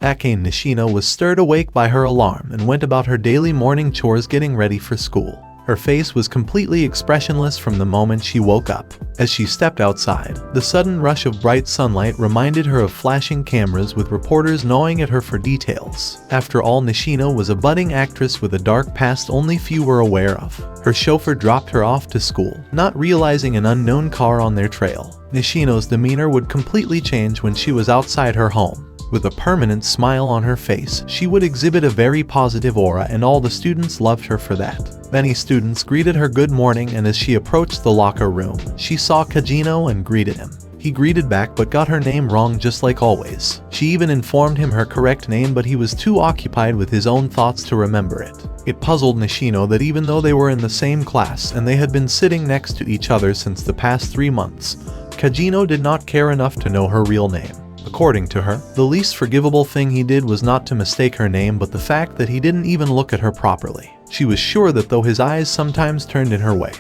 Akane Nishino was stirred awake by her alarm and went about her daily morning chores getting ready for school. Her face was completely expressionless from the moment she woke up. As she stepped outside, the sudden rush of bright sunlight reminded her of flashing cameras with reporters gnawing at her for details. After all, Nishino was a budding actress with a dark past only few were aware of. Her chauffeur dropped her off to school, not realizing an unknown car on their trail. Nishino's demeanor would completely change when she was outside her home. With a permanent smile on her face, she would exhibit a very positive aura, and all the students loved her for that. Many students greeted her good morning, and as she approached the locker room, she saw Kagenou and greeted him. He greeted back but got her name wrong just like always. She even informed him her correct name, but he was too occupied with his own thoughts to remember it. It puzzled Nishino that even though they were in the same class and they had been sitting next to each other since the past 3 months, Kagenou did not care enough to know her real name. According to her, the least forgivable thing he did was not to mistake her name, but the fact that he didn't even look at her properly. She was sure that though his eyes sometimes turned in her way,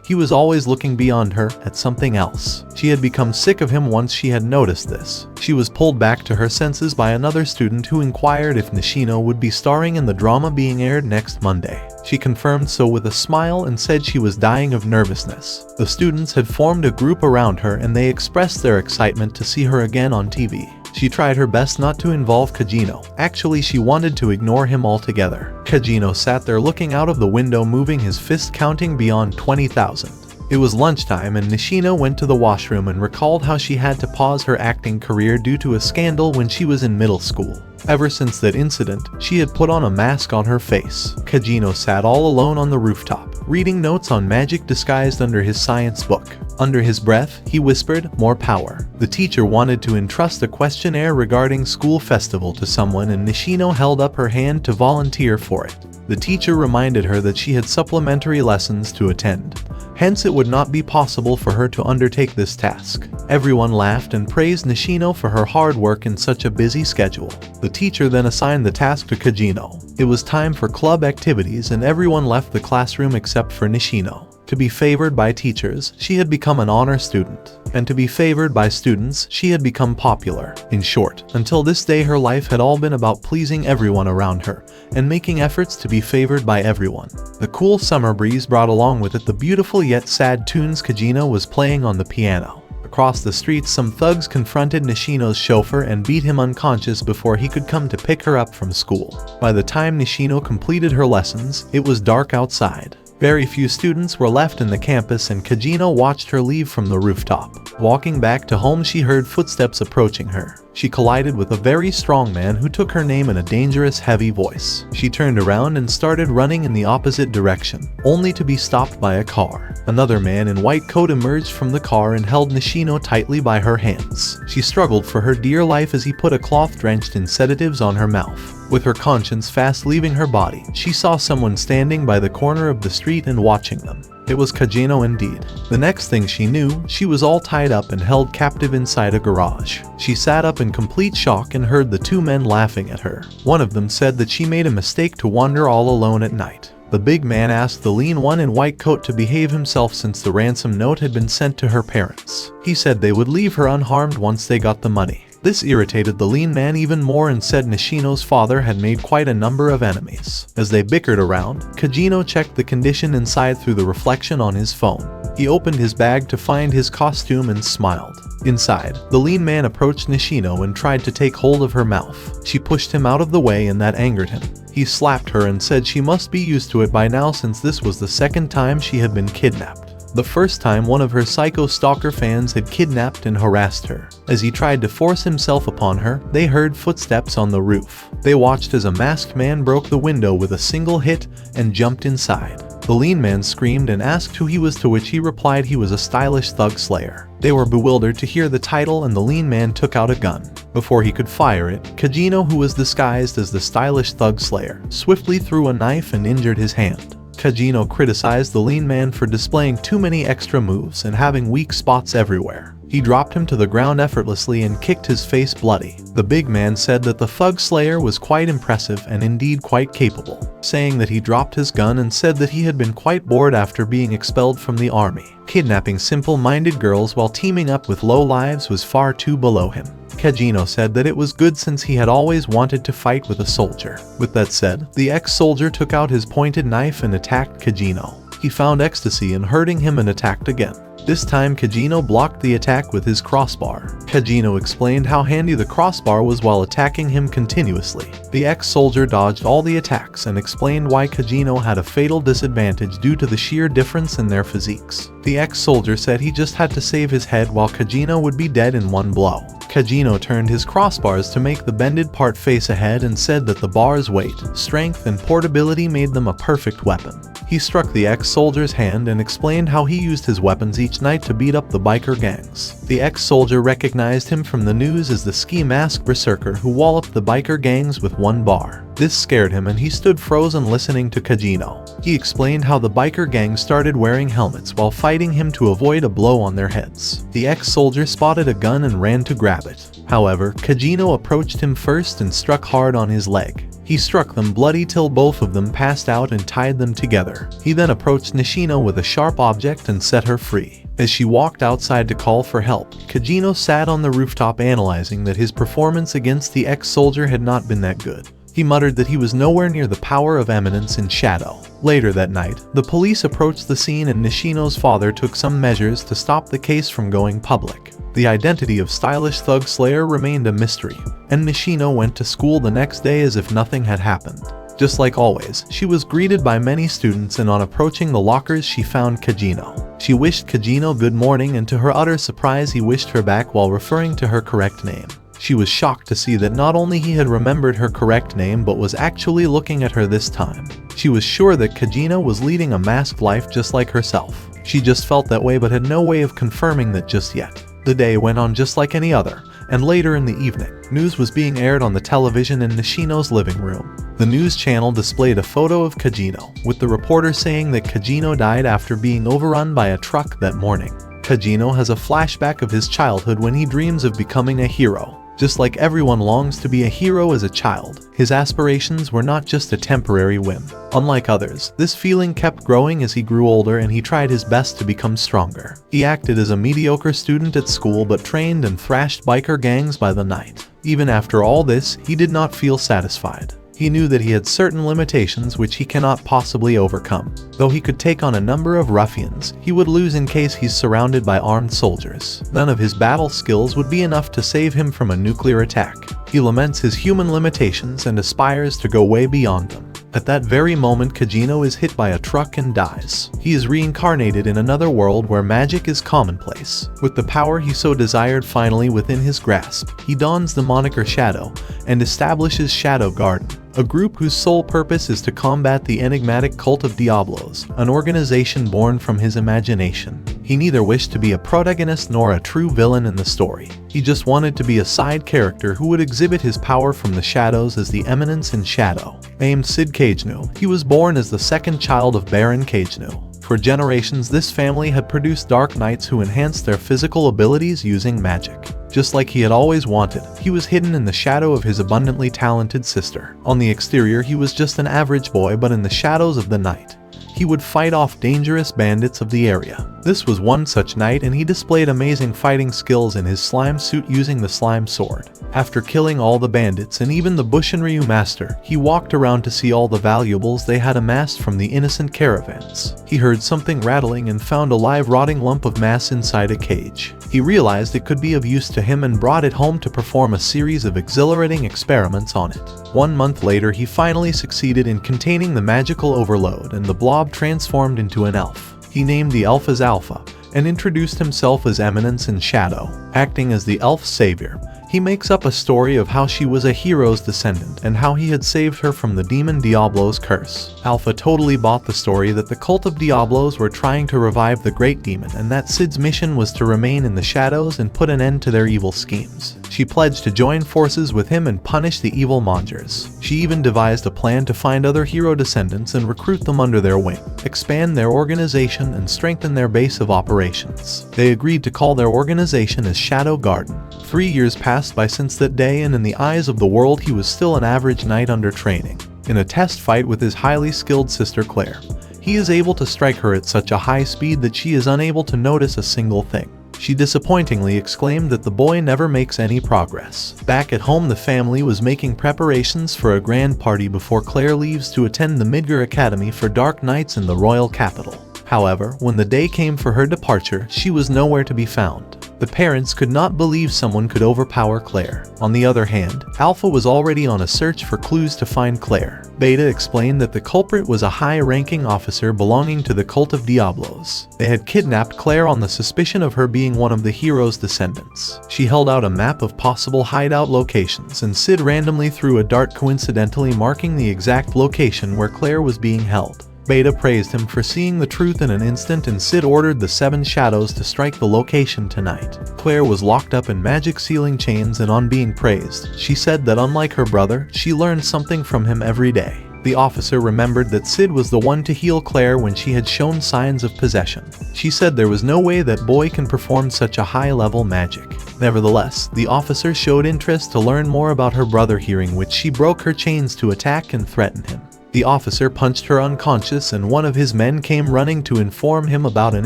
he was always looking beyond her at something else. She had become sick of him once she had noticed this. She was pulled back to her senses by another student who inquired if Nishino would be starring in the drama being aired next Monday. She confirmed so with a smile and said she was dying of nervousness. The students had formed a group around her and they expressed their excitement to see her again on TV. She tried her best not to involve Kagenou. Actually, she wanted to ignore him altogether. Kagenou sat there looking out of the window, moving his fist, counting beyond 20,000. It was lunchtime and Nishino went to the washroom and recalled how she had to pause her acting career due to a scandal when she was in middle school. Ever since that incident, she had put on a mask on her face. Kagenou sat all alone on the rooftop, reading notes on magic disguised under his science book. Under his breath, he whispered, "More power." The teacher wanted to entrust a questionnaire regarding school festival to someone, and Nishino held up her hand to volunteer for it. The teacher reminded her that she had supplementary lessons to attend. Hence, it would not be possible for her to undertake this task. Everyone laughed and praised Nishino for her hard work in such a busy schedule. The teacher then assigned the task to Kagenou. It was time for club activities and everyone left the classroom except for Nishino. To be favored by teachers, she had become an honor student. And to be favored by students, she had become popular. In short, until this day her life had all been about pleasing everyone around her, and making efforts to be favored by everyone. The cool summer breeze brought along with it the beautiful yet sad tunes Kagenou was playing on the piano. Across the street, some thugs confronted Nishino's chauffeur and beat him unconscious before he could come to pick her up from school. By the time Nishino completed her lessons, it was dark outside. Very few students were left in the campus and Kagenou watched her leave from the rooftop. Walking back to home, she heard footsteps approaching her. She collided with a very strong man who took her name in a dangerous, heavy voice. She turned around and started running in the opposite direction, only to be stopped by a car. Another man in white coat emerged from the car and held Nishino tightly by her hands. She struggled for her dear life as he put a cloth drenched in sedatives on her mouth. With her conscience fast leaving her body, she saw someone standing by the corner of the street and watching them. It was Kagenou indeed. The next thing she knew, she was all tied up and held captive inside a garage. She sat up in complete shock and heard the two men laughing at her. One of them said that she made a mistake to wander all alone at night. The big man asked the lean one in white coat to behave himself since the ransom note had been sent to her parents. He said they would leave her unharmed once they got the money. This irritated the lean man even more and said Nishino's father had made quite a number of enemies. As they bickered around, Kagenou checked the condition inside through the reflection on his phone. He opened his bag to find his costume and smiled. Inside, the lean man approached Nishino and tried to take hold of her mouth. She pushed him out of the way and that angered him. He slapped her and said she must be used to it by now since this was the second time she had been kidnapped. The first time one of her psycho stalker fans had kidnapped and harassed her. As he tried to force himself upon her, they heard footsteps on the roof. They watched as a masked man broke the window with a single hit and jumped inside. The lean man screamed and asked who he was, to which he replied he was a stylish thug slayer. They were bewildered to hear the title and the lean man took out a gun. Before he could fire it, Kagenou, who was disguised as the stylish thug slayer, swiftly threw a knife and injured his hand. Kagenou criticized the lean man for displaying too many extra moves and having weak spots everywhere. He dropped him to the ground effortlessly and kicked his face bloody. The big man said that the thug slayer was quite impressive and indeed quite capable, saying that he dropped his gun and said that he had been quite bored after being expelled from the army. Kidnapping simple-minded girls while teaming up with low-lives was far too below him. Kagenou said that it was good since he had always wanted to fight with a soldier. With that said, the ex-soldier took out his pointed knife and attacked Kagenou. He found ecstasy in hurting him and attacked again. This time Kagenou blocked the attack with his crossbar. Kagenou explained how handy the crossbar was while attacking him continuously. The ex-soldier dodged all the attacks and explained why Kagenou had a fatal disadvantage due to the sheer difference in their physiques. The ex-soldier said he just had to save his head while Kagenou would be dead in one blow. Kagenou turned his crossbars to make the bended part face ahead and said that the bar's weight, strength, and portability made them a perfect weapon. He struck the ex-soldier's hand and explained how he used his weapons each night to beat up the biker gangs. The ex-soldier recognized him from the news as the ski-masked berserker who walloped the biker gangs with one bar. This scared him and he stood frozen listening to Kagenou. He explained how the biker gang started wearing helmets while fighting him to avoid a blow on their heads. The ex-soldier spotted a gun and ran to grab it. However, Kagenou approached him first and struck hard on his leg. He struck them bloody till both of them passed out and tied them together. He then approached Nishino with a sharp object and set her free. As she walked outside to call for help, Kagenou sat on the rooftop analyzing that his performance against the ex-soldier had not been that good. He muttered that he was nowhere near the power of Eminence in shadow. Later that night, the police approached the scene and Nishino's father took some measures to stop the case from going public. The identity of stylish thug slayer remained a mystery, and Nishino went to school the next day as if nothing had happened. Just like always, she was greeted by many students and on approaching the lockers she found Kagenou. She wished Kagenou good morning and to her utter surprise he wished her back while referring to her correct name. She was shocked to see that not only he had remembered her correct name but was actually looking at her this time. She was sure that Kagenou was leading a masked life just like herself. She just felt that way but had no way of confirming that just yet. The day went on just like any other, and later in the evening, news was being aired on the television in Nishino's living room. The news channel displayed a photo of Kagenou, with the reporter saying that Kagenou died after being overrun by a truck that morning. Kagenou has a flashback of his childhood when he dreams of becoming a hero. Just like everyone longs to be a hero as a child, his aspirations were not just a temporary whim. Unlike others, this feeling kept growing as he grew older and he tried his best to become stronger. He acted as a mediocre student at school but trained and thrashed biker gangs by the night. Even after all this, he did not feel satisfied. He knew that he had certain limitations which he cannot possibly overcome. Though he could take on a number of ruffians, he would lose in case he's surrounded by armed soldiers. None of his battle skills would be enough to save him from a nuclear attack. He laments his human limitations and aspires to go way beyond them. At that very moment, Kagenou is hit by a truck and dies. He is reincarnated in another world where magic is commonplace. With the power he so desired finally within his grasp, he dons the moniker Shadow and establishes Shadow Garden, a group whose sole purpose is to combat the enigmatic cult of Diablos, an organization born from his imagination. He neither wished to be a protagonist nor a true villain in the story. He just wanted to be a side character who would exhibit his power from the shadows as the Eminence in Shadow. Named Cid Kagenou, he was born as the second child of Baron Kagenou. For generations, this family had produced dark knights who enhanced their physical abilities using magic. Just like he had always wanted, he was hidden in the shadow of his abundantly talented sister. On the exterior, he was just an average boy, but in the shadows of the night, he would fight off dangerous bandits of the area. This was one such night and he displayed amazing fighting skills in his slime suit using the slime sword. After killing all the bandits and even the Bushinryu master, he walked around to see all the valuables they had amassed from the innocent caravans. He heard something rattling and found a live rotting lump of mass inside a cage. He realized it could be of use to him and brought it home to perform a series of exhilarating experiments on it. 1 month later, he finally succeeded in containing the magical overload and the blob transformed into an elf. He named the elf as Alpha and introduced himself as Eminence in Shadow. Acting as the elf's savior, He makes up a story of how she was a hero's descendant and how he had saved her from the demon Diablo's curse. Alpha totally bought the story that the cult of Diablos were trying to revive the great demon and that Cid's mission was to remain in the shadows and put an end to their evil schemes. She pledged to join forces with him and punish the evil mongers. She even devised a plan to find other hero descendants and recruit them under their wing, expand their organization and strengthen their base of operations. They agreed to call their organization as Shadow Garden. 3 years passed by since that day, and in the eyes of the world he was still an average knight under training. In a test fight with his highly skilled sister Claire, he is able to strike her at such a high speed that she is unable to notice a single thing. She disappointingly exclaimed that the boy never makes any progress. Back at home, the family was making preparations for a grand party before Claire leaves to attend the Midgar Academy for Dark Knights in the royal capital. However, when the day came for her departure, she was nowhere to be found. The parents could not believe someone could overpower Claire. On the other hand, Alpha was already on a search for clues to find Claire. Beta explained that the culprit was a high-ranking officer belonging to the cult of Diablos. They had kidnapped Claire on the suspicion of her being one of the hero's descendants. She held out a map of possible hideout locations, and Cid randomly threw a dart, coincidentally marking the exact location where Claire was being held. Beta praised him for seeing the truth in an instant, and Cid ordered the 7 shadows to strike the location tonight. Claire was locked up in magic sealing chains, and on being praised, she said that unlike her brother, she learned something from him every day. The officer remembered that Cid was the one to heal Claire when she had shown signs of possession. She said there was no way that boy can perform such a high-level magic. Nevertheless, the officer showed interest to learn more about her brother, hearing which she broke her chains to attack and threaten him. The officer punched her unconscious, and one of his men came running to inform him about an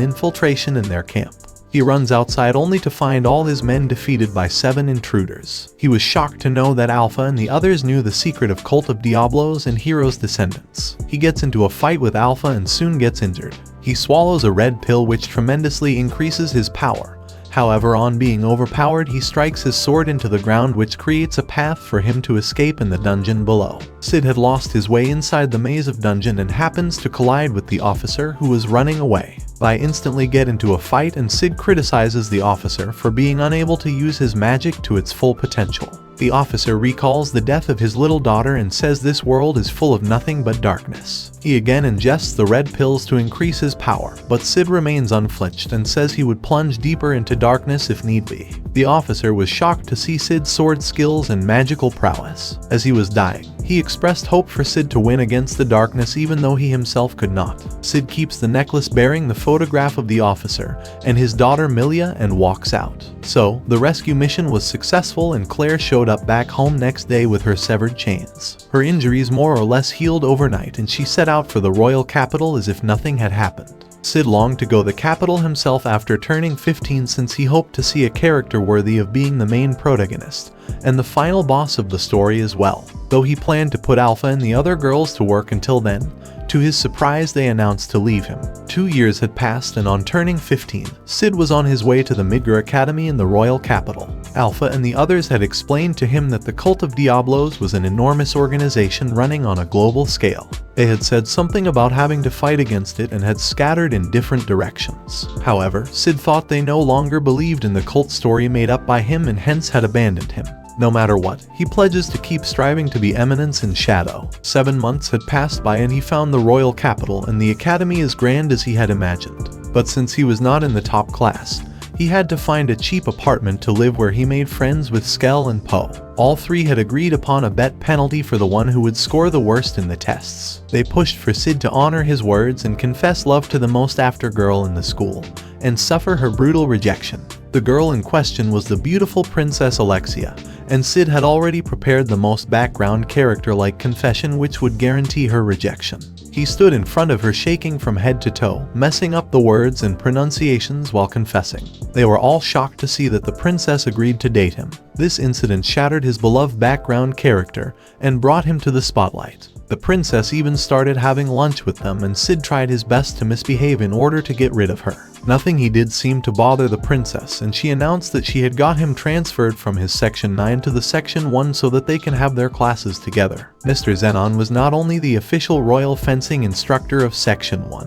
infiltration in their camp. He runs outside only to find all his men defeated by 7 intruders. He was shocked to know that Alpha and the others knew the secret of cult of Diablos and heroes' descendants. He gets into a fight with Alpha and soon gets injured. He swallows a red pill which tremendously increases his power. However, on being overpowered, he strikes his sword into the ground, which creates a path for him to escape in the dungeon below. Cid had lost his way inside the maze of dungeon and happens to collide with the officer, who was running away. They instantly get into a fight, and Cid criticizes the officer for being unable to use his magic to its full potential. The officer recalls the death of his little daughter and says this world is full of nothing but darkness. He again ingests the red pills to increase his power, but Cid remains unflinched and says he would plunge deeper into darkness if need be. The officer was shocked to see Cid's sword skills and magical prowess. As he was dying, he expressed hope for Cid to win against the darkness even though he himself could not. Cid keeps the necklace bearing the photograph of the officer and his daughter Milia and walks out. So, the rescue mission was successful, and Claire showed up back home next day with her severed chains. Her injuries more or less healed overnight, and she set out for the royal capital as if nothing had happened. Cid longed to go the capital himself after turning 15, since he hoped to see a character worthy of being the main protagonist and the final boss of the story as well. Though he planned to put Alpha and the other girls to work until then, to his surprise they announced to leave him. 2 years had passed, and on turning 15, Cid was on his way to the Midgar Academy in the royal capital. Alpha and the others had explained to him that the cult of Diablos was an enormous organization running on a global scale. They had said something about having to fight against it and had scattered in different directions. However, Cid thought they no longer believed in the cult story made up by him and hence had abandoned him. No matter what, he pledges to keep striving to be Eminence in shadow. 7 months had passed by, and he found the royal capital and the academy as grand as he had imagined. But since he was not in the top class, he had to find a cheap apartment to live, where he made friends with Skell and Poe. All 3 had agreed upon a bet penalty for the one who would score the worst in the tests. They pushed for Cid to honor his words and confess love to the most after girl in the school, and suffer her brutal rejection. The girl in question was the beautiful Princess Alexia, and Cid had already prepared the most background character-like confession which would guarantee her rejection. He stood in front of her shaking from head to toe, messing up the words and pronunciations while confessing. They were all shocked to see that the princess agreed to date him. This incident shattered his beloved background character and brought him to the spotlight. The princess even started having lunch with them, and Cid tried his best to misbehave in order to get rid of her. Nothing he did seemed to bother the princess, and she announced that she had got him transferred from his Section 9 to the Section 1 so that they can have their classes together. Mr. Zenon was not only the official royal fencing instructor of Section 1,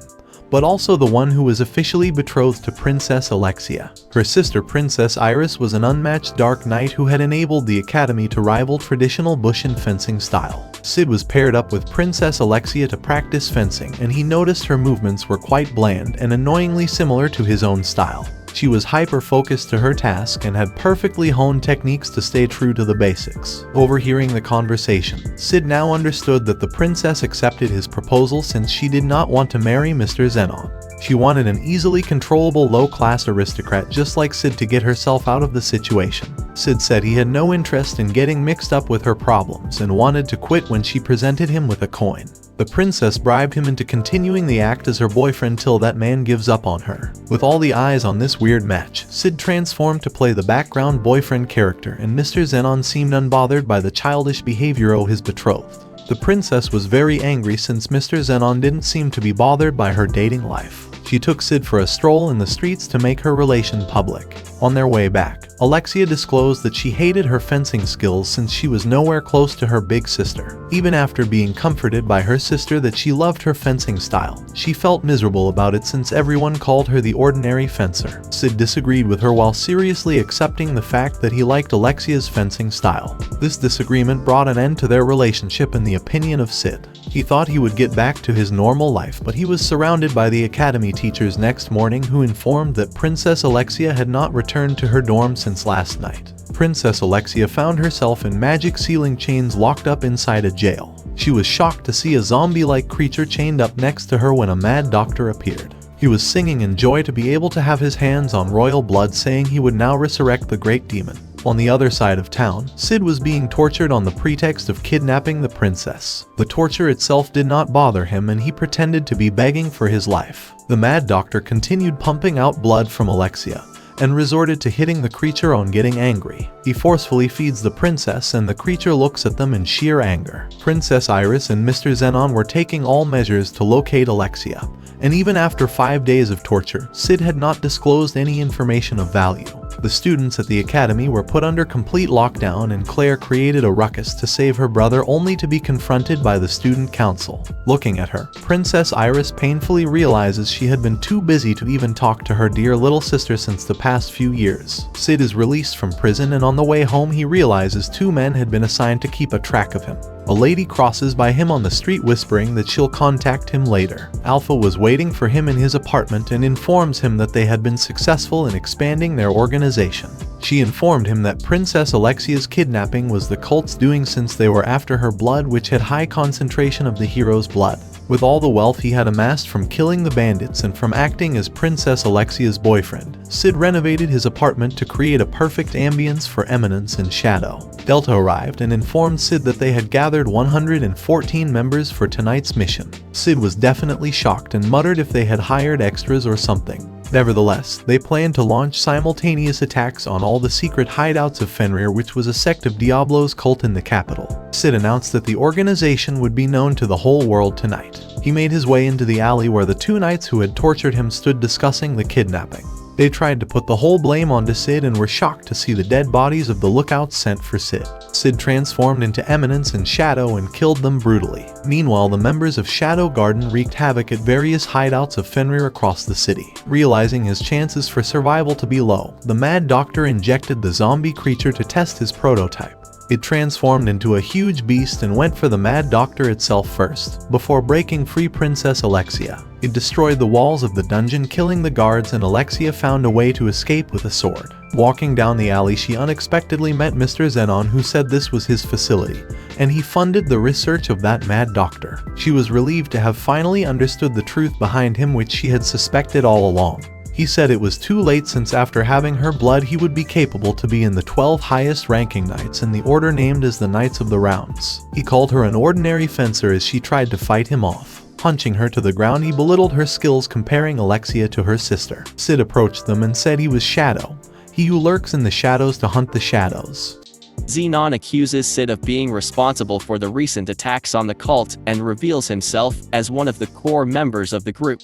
but also the one who was officially betrothed to Princess Alexia. Her sister Princess Iris was an unmatched dark knight who had enabled the academy to rival traditional Bushin fencing style. Cid was paired up with Princess Alexia to practice fencing, and he noticed her movements were quite bland and annoyingly similar to his own style. She was hyper-focused to her task and had perfectly honed techniques to stay true to the basics. Overhearing the conversation, Cid now understood that the princess accepted his proposal since she did not want to marry Mr. Zenon. She wanted an easily controllable low-class aristocrat just like Cid to get herself out of the situation. Cid said he had no interest in getting mixed up with her problems and wanted to quit when she presented him with a coin. The princess bribed him into continuing the act as her boyfriend till that man gives up on her. With all the eyes on this weird match, Cid transformed to play the background boyfriend character, and Mr. Zenon seemed unbothered by the childish behavior of his betrothed. The princess was very angry since Mr. Zenon didn't seem to be bothered by her dating life. She took Cid for a stroll in the streets to make her relation public. On their way back, Alexia disclosed that she hated her fencing skills since she was nowhere close to her big sister. Even after being comforted by her sister that she loved her fencing style, she felt miserable about it since everyone called her the ordinary fencer. Cid disagreed with her while seriously accepting the fact that he liked Alexia's fencing style. This disagreement brought an end to their relationship in the opinion of Cid. He thought he would get back to his normal life, but he was surrounded by the academy teachers next morning who informed that Princess Alexia had not returned to her dorm since last night. Princess Alexia found herself in magic sealing chains locked up inside a jail. She was shocked to see a zombie-like creature chained up next to her when a mad doctor appeared. He was singing in joy to be able to have his hands on royal blood, saying he would now resurrect the great demon. On the other side of town, Cid was being tortured on the pretext of kidnapping the princess. The torture itself did not bother him, and he pretended to be begging for his life. The mad doctor continued pumping out blood from Alexia and resorted to hitting the creature on getting angry. He forcefully feeds the princess, and the creature looks at them in sheer anger. Princess Iris and Mr. Zenon were taking all measures to locate Alexia, and even after 5 days of torture, Cid had not disclosed any information of value. The students at the academy were put under complete lockdown, and Claire created a ruckus to save her brother only to be confronted by the student council. Looking at her, Princess Iris painfully realizes she had been too busy to even talk to her dear little sister since the past few years. Cid is released from prison, and on the way home he realizes 2 men had been assigned to keep a track of him. A lady crosses by him on the street whispering that she'll contact him later. Alpha was waiting for him in his apartment and informs him that they had been successful in expanding their organization. She informed him that Princess Alexia's kidnapping was the cult's doing since they were after her blood, which had high concentration of the hero's blood. With all the wealth he had amassed from killing the bandits and from acting as Princess Alexia's boyfriend, Cid renovated his apartment to create a perfect ambience for Eminence and Shadow. Delta arrived and informed Cid that they had gathered 114 members for tonight's mission. Cid was definitely shocked and muttered if they had hired extras or something. Nevertheless, they planned to launch simultaneous attacks on all the secret hideouts of Fenrir, which was a sect of Diablo's cult in the capital. Cid announced that the organization would be known to the whole world tonight. He made his way into the alley where the 2 knights who had tortured him stood discussing the kidnapping. They tried to put the whole blame onto Cid and were shocked to see the dead bodies of the lookouts sent for Cid. Cid transformed into Eminence and Shadow and killed them brutally. Meanwhile, the members of Shadow Garden wreaked havoc at various hideouts of Fenrir across the city. Realizing his chances for survival to be low, the Mad Doctor injected the zombie creature to test his prototype. It transformed into a huge beast and went for the Mad Doctor itself first, before breaking free Princess Alexia. It destroyed the walls of the dungeon, killing the guards, and Alexia found a way to escape with a sword. Walking down the alley, she unexpectedly met Mr. Zenon, who said this was his facility, and he funded the research of that Mad Doctor. She was relieved to have finally understood the truth behind him, which she had suspected all along. He said it was too late since after having her blood he would be capable to be in the 12 highest ranking knights in the order named as the Knights of the Rounds. He called her an ordinary fencer as she tried to fight him off. Punching her to the ground, he belittled her skills, comparing Alexia to her sister. Cid approached them and said he was Shadow, he who lurks in the shadows to hunt the shadows. Zenon accuses Cid of being responsible for the recent attacks on the cult and reveals himself as one of the core members of the group.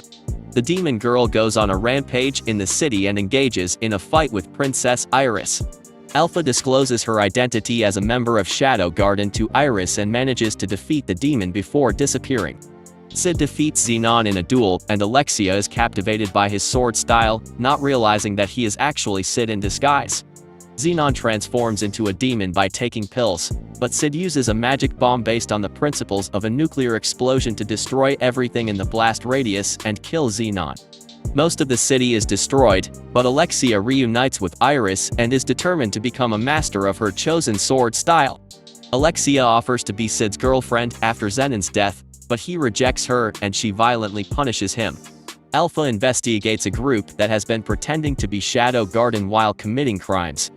The demon girl goes on a rampage in the city and engages in a fight with Princess Iris. Alpha discloses her identity as a member of Shadow Garden to Iris and manages to defeat the demon before disappearing. Cid defeats Zenon in a duel, and Alexia is captivated by his sword style, not realizing that he is actually Cid in disguise. Zenon transforms into a demon by taking pills, but Cid uses a magic bomb based on the principles of a nuclear explosion to destroy everything in the blast radius and kill Zenon. Most of the city is destroyed, but Alexia reunites with Iris and is determined to become a master of her chosen sword style. Alexia offers to be Cid's girlfriend after Zenon's death, but he rejects her and she violently punishes him. Alpha investigates a group that has been pretending to be Shadow Garden while committing crimes.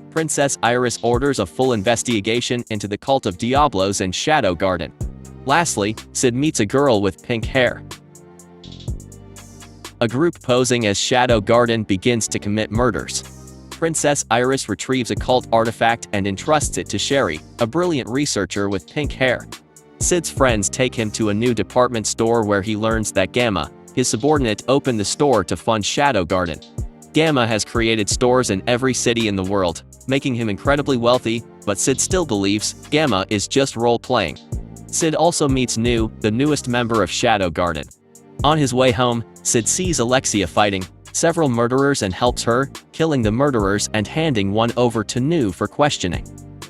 Princess Iris orders a full investigation into the cult of Diablos and Shadow Garden. Lastly, Cid meets a girl with pink hair. A group posing as Shadow Garden begins to commit murders. Princess Iris retrieves a cult artifact and entrusts it to Sherry, a brilliant researcher with pink hair. Cid's friends take him to a new department store where he learns that Gamma, his subordinate, opened the store to fund Shadow Garden. Gamma has created stores in every city in the world, making him incredibly wealthy, but Cid still believes Gamma is just role-playing. Cid also meets Nu, the newest member of Shadow Garden. On his way home, Cid sees Alexia fighting several murderers and helps her, killing the murderers and handing one over to Nu for questioning.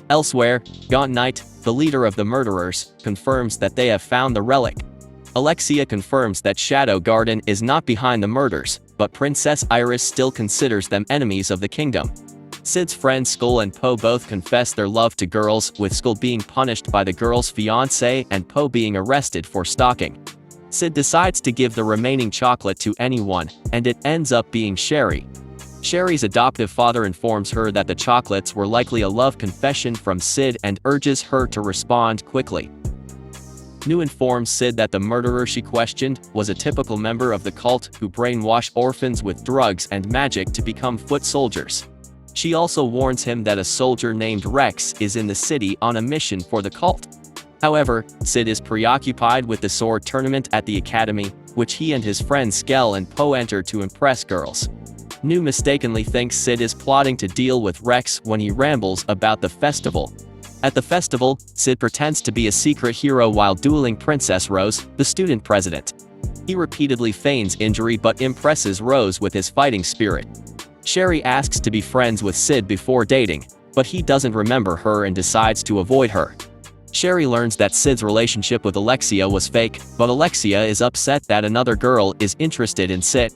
Elsewhere, Gaunt Knight, the leader of the murderers, confirms that they have found the relic. Alexia confirms that Shadow Garden is not behind the murders, but Princess Iris still considers them enemies of the kingdom. Cid's friends Skull and Po both confess their love to girls, with Skull being punished by the girl's fiancé and Po being arrested for stalking. Cid decides to give the remaining chocolate to anyone, and it ends up being Sherry. Sherry's adoptive father informs her that the chocolates were likely a love confession from Cid and urges her to respond quickly. Nu informs Cid that the murderer she questioned was a typical member of the cult who brainwash orphans with drugs and magic to become foot soldiers. She also warns him that a soldier named Rex is in the city on a mission for the cult. However, Cid is preoccupied with the sword tournament at the academy, which he and his friends Skell and Po enter to impress girls. Nu mistakenly thinks Cid is plotting to deal with Rex when he rambles about the festival. At the festival, Cid pretends to be a secret hero while dueling Princess Rose, the student president. He repeatedly feigns injury but impresses Rose with his fighting spirit. Sherry asks to be friends with Cid before dating, but he doesn't remember her and decides to avoid her. Sherry learns that Cid's relationship with Alexia was fake, but Alexia is upset that another girl is interested in Cid.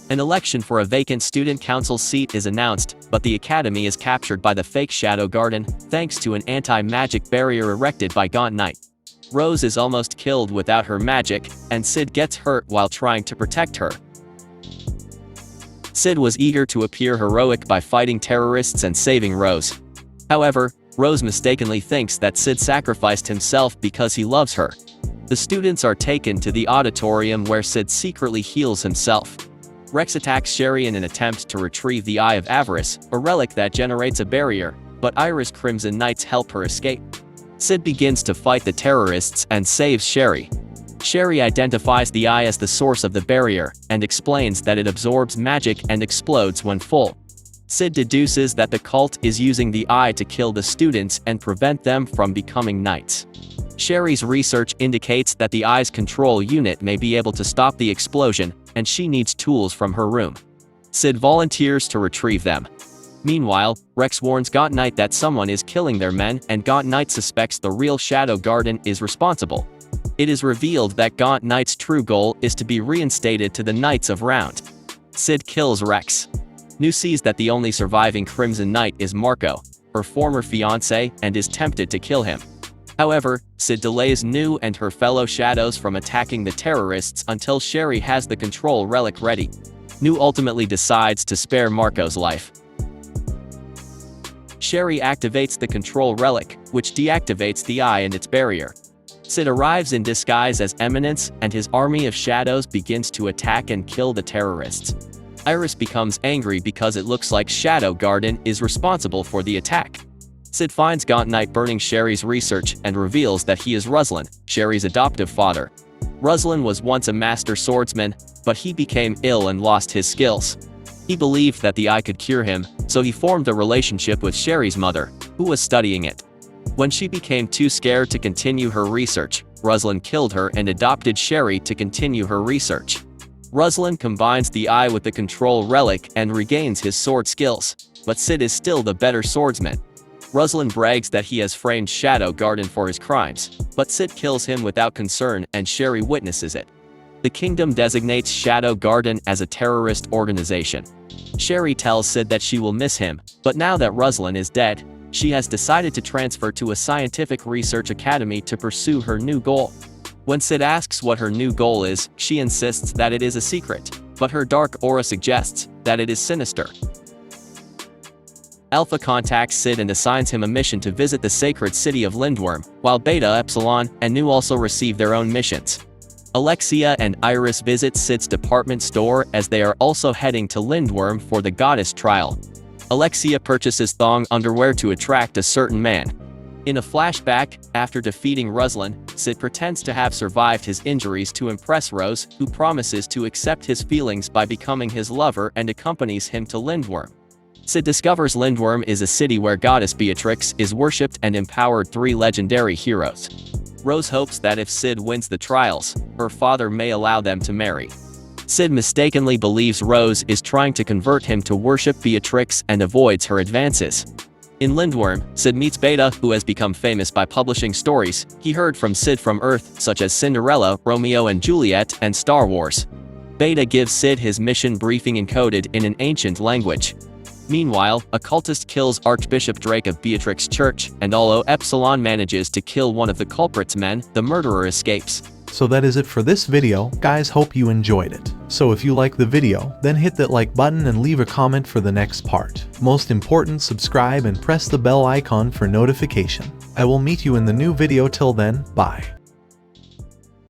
An election for a vacant student council seat is announced, but the academy is captured by the fake Shadow Garden, thanks to an anti-magic barrier erected by Gaunt Knight. Rose is almost killed without her magic, and Cid gets hurt while trying to protect her. Cid was eager to appear heroic by fighting terrorists and saving Rose. However, Rose mistakenly thinks that Cid sacrificed himself because he loves her. The students are taken to the auditorium where Cid secretly heals himself. Rex attacks Sherry in an attempt to retrieve the Eye of Avarice, a relic that generates a barrier, but Iris Crimson Knights help her escape. Cid begins to fight the terrorists and saves Sherry. Sherry identifies the eye as the source of the barrier, and explains that it absorbs magic and explodes when full. Cid deduces that the cult is using the eye to kill the students and prevent them from becoming knights. Sherry's research indicates that the eye's control unit may be able to stop the explosion, and she needs tools from her room. Cid volunteers to retrieve them. Meanwhile, Rex warns Gaunt Knight that someone is killing their men, and Gaunt Knight suspects the real Shadow Garden is responsible. It is revealed that Gaunt Knight's true goal is to be reinstated to the Knights of Round. Cid kills Rex. Nu sees that the only surviving Crimson Knight is Marco, her former fiancé, and is tempted to kill him. However, Cid delays Nu and her fellow shadows from attacking the terrorists until Sherry has the control relic ready. Nu ultimately decides to spare Marco's life. Sherry activates the control relic, which deactivates the eye and its barrier. Cid arrives in disguise as Eminence, and his army of shadows begins to attack and kill the terrorists. Iris becomes angry because it looks like Shadow Garden is responsible for the attack. Cid finds Gaunt Knight burning Sherry's research and reveals that he is Ruslan, Sherry's adoptive father. Ruslan was once a master swordsman, but he became ill and lost his skills. He believed that the eye could cure him, so he formed a relationship with Sherry's mother, who was studying it. When she became too scared to continue her research, Ruslan killed her and adopted Sherry to continue her research. Ruslan combines the eye with the control relic and regains his sword skills, but Cid is still the better swordsman. Ruslan brags that he has framed Shadow Garden for his crimes, but Cid kills him without concern and Sherry witnesses it. The kingdom designates Shadow Garden as a terrorist organization. Sherry tells Cid that she will miss him, but now that Ruslan is dead, she has decided to transfer to a scientific research academy to pursue her new goal. When Cid asks what her new goal is, she insists that it is a secret, but her dark aura suggests that it is sinister. Alpha contacts Cid and assigns him a mission to visit the sacred city of Lindworm, while Beta, Epsilon, and Nu also receive their own missions. Alexia and Iris visit Cid's department store as they are also heading to Lindworm for the goddess trial. Alexia purchases thong underwear to attract a certain man. In a flashback, after defeating Ruslan, Cid pretends to have survived his injuries to impress Rose, who promises to accept his feelings by becoming his lover and accompanies him to Lindworm. Cid discovers Lindworm is a city where goddess Beatrix is worshipped and empowered 3 legendary heroes. Rose hopes that if Cid wins the trials, her father may allow them to marry. Cid mistakenly believes Rose is trying to convert him to worship Beatrix and avoids her advances. In Lindworm, Cid meets Beta, who has become famous by publishing stories he heard from Cid from Earth, such as Cinderella, Romeo and Juliet, and Star Wars. Beta gives Cid his mission briefing encoded in an ancient language. Meanwhile, a cultist kills Archbishop Drake of Beatrix Church, and although Epsilon manages to kill one of the culprit's men, the murderer escapes. So that is it for this video, guys. Hope you enjoyed it. So if you like the video, then hit that like button and leave a comment for the next part. Most important, subscribe and press the bell icon for notification. I will meet you in the new video. Till then, bye.